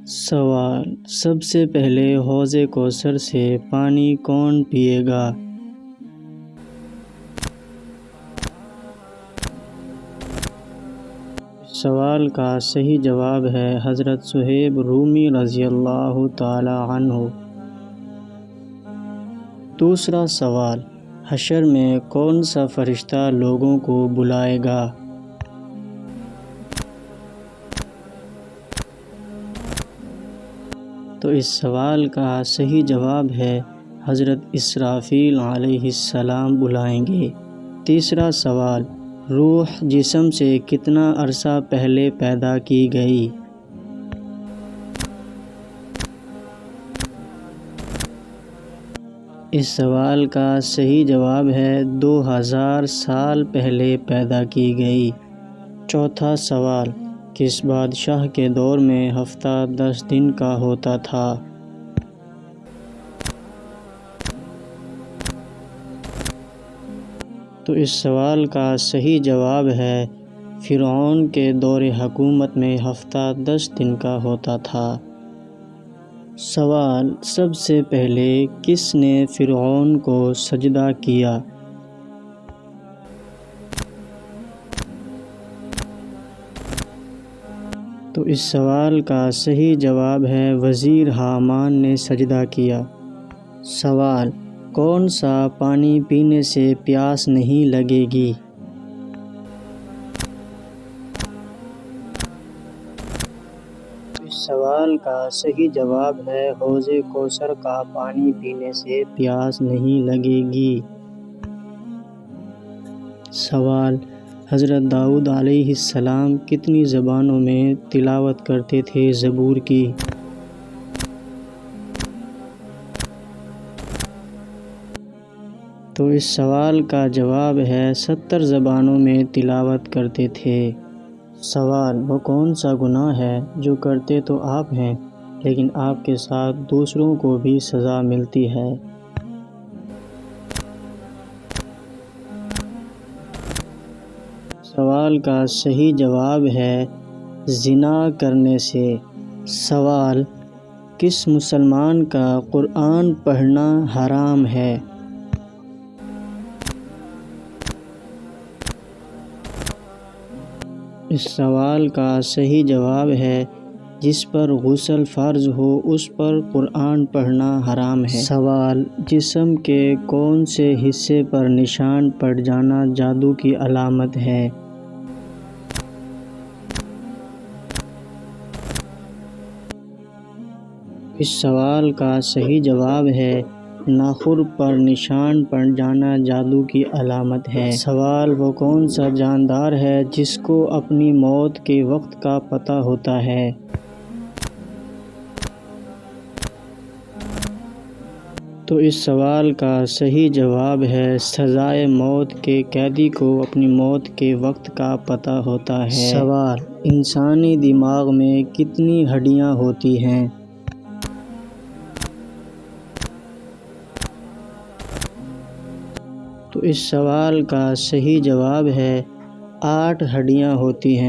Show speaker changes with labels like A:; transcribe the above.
A: سوال: سب سے پہلے حوض کوثر سے پانی کون پیے گا؟ اس سوال کا صحیح جواب ہے حضرت صہیب رومی رضی اللہ تعالی عنہ۔ دوسرا سوال: حشر میں کون سا فرشتہ لوگوں کو بلائے گا؟ تو اس سوال کا صحیح جواب ہے حضرت اسرافیل علیہ السلام بلائیں گے۔ تیسرا سوال: روح جسم سے کتنا عرصہ پہلے پیدا کی گئی؟ اس سوال کا صحیح جواب ہے 2000 سال پہلے پیدا کی گئی۔ چوتھا سوال: کس بادشاہ کے دور میں ہفتہ 10 دن کا ہوتا تھا؟ تو اس سوال کا صحیح جواب ہے فرعون کے دور حکومت میں ہفتہ 10 دن کا ہوتا تھا۔ سوال: سب سے پہلے کس نے فرعون کو سجدہ کیا؟ تو اس سوال کا صحیح جواب ہے وزیر حامان نے سجدہ کیا۔ سوال: کون سا پانی پینے سے پیاس نہیں لگے گی؟ اس سوال کا صحیح جواب ہے حوض کوثر کا پانی پینے سے پیاس نہیں لگے گی۔ سوال: حضرت داؤد علیہ السلام کتنی زبانوں میں تلاوت کرتے تھے زبور کی؟ تو اس سوال کا جواب ہے 70 زبانوں میں تلاوت کرتے تھے۔ سوال: وہ کون سا گناہ ہے جو کرتے تو آپ ہیں لیکن آپ کے ساتھ دوسروں کو بھی سزا ملتی ہے؟ سوال کا صحیح جواب ہے زنا کرنے سے۔ سوال: کس مسلمان کا قرآن پڑھنا حرام ہے؟ اس سوال کا صحیح جواب ہے جس پر غسل فرض ہو اس پر قرآن پڑھنا حرام ہے۔ سوال: جسم کے کون سے حصے پر نشان پڑ جانا جادو کی علامت ہے؟ اس سوال کا صحیح جواب ہے ناخن پر نشان پڑ جانا جادو کی علامت ہے۔ سوال: وہ کون سا جاندار ہے جس کو اپنی موت کے وقت کا پتہ ہوتا ہے؟ تو اس سوال کا صحیح جواب ہے سزائے موت کے قیدی کو اپنی موت کے وقت کا پتہ ہوتا ہے۔ سوال: انسانی دماغ میں کتنی ہڈیاں ہوتی ہیں؟ تو اس سوال کا صحیح جواب ہے 8 ہڈیاں ہوتی ہیں۔